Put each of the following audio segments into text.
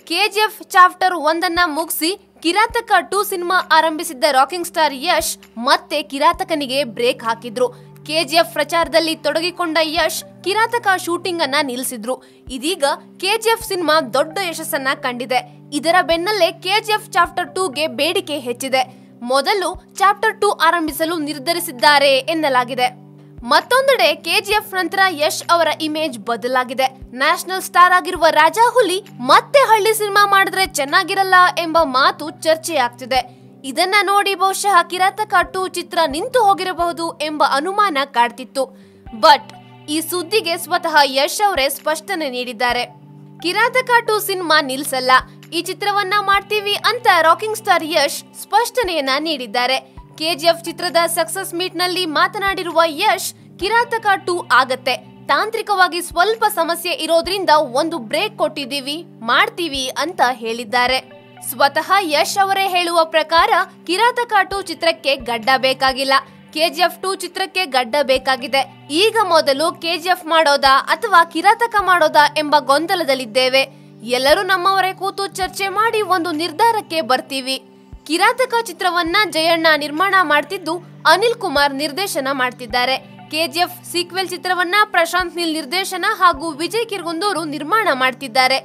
KGF chapter 1 ಮುಗಿಸಿ Kirataka 2 cinema ಆರಂಭಿಸಿದ್ದ rocking star Yash ಮತ್ತೆ ಕಿರಾತಕನಿಗೆ break ಹಾಕಿದ್ರು. ಕೆಜಿಎಫ್ ಪ್ರಚಾರದಲ್ಲಿ ತೊಡಗಿಕೊಂಡ ಯಶ್ ಕಿರಾತಕ ಶೂಟಿಂಗ್ ಅನ್ನ ನಿಲ್ಲಿಸಿದ್ರು. ಇದೀಗ ಕೆಜಿಎಫ್ ಸಿನಿಮಾ ದೊಡ್ಡ ಯಶಸ್ಸನ್ನ ಕಂಡಿದೆ. ಇದರ ಬೆನ್ನಲ್ಲೇ ಕೆಜಿಎಫ್ ಚಾಪ್ಟರ್ 2ಗೆ ಬೇಡಿಕೆ ಹೆಚ್ಚಿದೆ. ಮೊದಲು ಚಾಪ್ಟರ್ 2 ಆರಂಭಿಸಲು ನಿರ್ಧರಿಸಿದ್ದಾರೆ ಎನ್ನಲಾಗಿದೆ. ಮತ್ತೊಂದೆಡೆ ಕೆಜಿಎಫ್ ನಂತರ ಯಶ್ ಅವರ ಇಮೇಜ್ ಬದಲಾಗಿದೆ. ನ್ಯಾಷನಲ್ ಸ್ಟಾರ್ ಆಗಿರುವ ರಾಜಾಹುಲಿ ಮತ್ತೆ ಹಳ್ಳಿ ಸಿನಿಮಾ ಮಾಡಿದ್ರೆ ಚೆನ್ನಾಗಿರಲ್ಲ ಎಂಬ ಮಾತು ಚರ್ಚೆಯಾಗ್ತಿದೆ. ಇದನ್ನ ನೋಡಿ ಬಹುಶಃ ಕಿರಾತಕ 2 ಚಿತ್ರ ನಿಂತು ಹೋಗಿರಬಹುದು ಎಂಬ ಅನುಮಾನ ಕಾಡ್ತಿತ್ತು. ಬಟ್ ಈ ಸುದ್ದಿಗೆ ಸ್ವತಃ ಯಶ್ ಅವರೇ ಸ್ಪಷ್ಟನೆ ನೀಡಿದ್ದಾರೆ. ಕಿರಾತಕ 2 ಸಿನಿಮಾ ನಿಲ್ಸಲ್ಲ, ಈ ಚಿತ್ರವನ್ನ ಮಾಡ್ತೀವಿ ಅಂತ ರಾಕಿಂಗ್ ಸ್ಟಾರ್ ಯಶ್ ಸ್ಪಷ್ಟನೆಯನ್ನ ನೀಡಿದ್ದಾರೆ. ಕೆಜಿಎಫ್ ಚಿತ್ರದ ಸಕ್ಸಸ್ ಮೀಟ್ ನಲ್ಲಿ ಮಾತನಾಡಿರುವ ಯಶ್, ಕಿರಾತಕ 2 ಆಗತ್ತೆ, ತಾಂತ್ರಿಕವಾಗಿ ಸ್ವಲ್ಪ ಸಮಸ್ಯೆ ಇರೋದ್ರಿಂದ ಒಂದು ಬ್ರೇಕ್ ಕೊಟ್ಟಿದ್ದೀವಿ, ಮಾಡ್ತೀವಿ ಅಂತ ಹೇಳಿದ್ದಾರೆ. ಸ್ವತಃ ಯಶ್ ಅವರೇ ಹೇಳುವ ಪ್ರಕಾರ ಕಿರಾತಕ 2 ಚಿತ್ರಕ್ಕೆ ಗಡ್ಡ ಬೇಕಾಗಿಲ್ಲ, ಕೆಜಿಎಫ್ 2 ಚಿತ್ರಕ್ಕೆ ಗಡ್ಡ ಬೇಕಾಗಿದೆ. ಈಗ ಮೊದಲು ಕೆಜಿಎಫ್ ಮಾಡೋದಾ ಅಥವಾ ಕಿರಾತಕ ಮಾಡೋದಾ ಎಂಬ ಗೊಂದಲದಲ್ಲಿದ್ದೇವೆ. ಎಲ್ಲರೂ ನಮ್ಮವರೇ ಕೂತು ಚರ್ಚೆ ಮಾಡಿ ಒಂದು ನಿರ್ಧಾರಕ್ಕೆ ಬರ್ತೀವಿ. ಕಿರಾತಕ ಚಿತ್ರವನ್ನ ಜಯಣ್ಣ ನಿರ್ಮಾಣ ಮಾಡ್ತಿದ್ದು ಅನಿಲ್ ಕುಮಾರ್ ನಿರ್ದೇಶನ ಮಾಡ್ತಿದ್ದಾರೆ. ಕೆಜಿಎಫ್ ಸೀಕ್ವೆಲ್ ಚಿತ್ರವನ್ನ ಪ್ರಶಾಂತ್ ನೀಲ್ ನಿರ್ದೇಶನ ಹಾಗೂ ವಿಜಯ್ ಕಿರ್ಗುಂದೂರು ನಿರ್ಮಾಣ ಮಾಡ್ತಿದ್ದಾರೆ.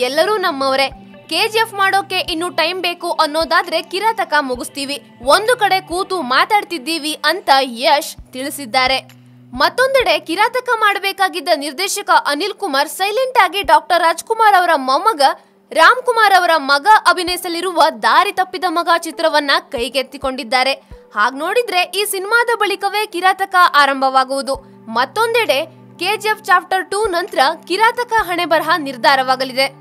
ಎಲ್ಲರೂ ನಮ್ಮವರೇ. ಕೆಜಿಎಫ್ ಮಾಡೋಕೆ ಇನ್ನು ಟೈಮ್ ಬೇಕು ಅನ್ನೋದಾದ್ರೆ ಕಿರಾತಕ ಮುಗಿಸ್ತೀವಿ, ಒಂದು ಕಡೆ ಕೂತು ಮಾತಾಡ್ತಿದ್ದೀವಿ ಅಂತ ಯಶ್ ತಿಳಿಸಿದ್ದಾರೆ. ಮತ್ತೊಂದೆಡೆ ಕಿರಾತಕ ಮಾಡಬೇಕಾಗಿದ್ದ ನಿರ್ದೇಶಕ ಅನಿಲ್ ಕುಮಾರ್ ಸೈಲೆಂಟ್ ಆಗಿ ಡಾಕ್ಟರ್ ರಾಜ್ಕುಮಾರ್ ಅವರ ಮೊಮ್ಮಗ ರಾಮ್ ಕುಮಾರ್ ಅವರ ಮಗ ಅಭಿನಯಿಸಲಿರುವ ದಾರಿ ತಪ್ಪಿದ ಮಗ ಚಿತ್ರವನ್ನ ಕೈಗೆತ್ತಿಕೊಂಡಿದ್ದಾರೆ. ಹಾಗ್ ನೋಡಿದ್ರೆ ಈ ಸಿನಿಮಾದ ಬಳಿಕವೇ ಕಿರಾತಕ ಆರಂಭವಾಗುವುದು. ಮತ್ತೊಂದೆಡೆ ಕೆಜಿಎಫ್ ಚಾಪ್ಟರ್ 2 ನಂತರ ಕಿರಾತಕ ಹಣೆಬರಹ ನಿರ್ಧಾರವಾಗಲಿದೆ.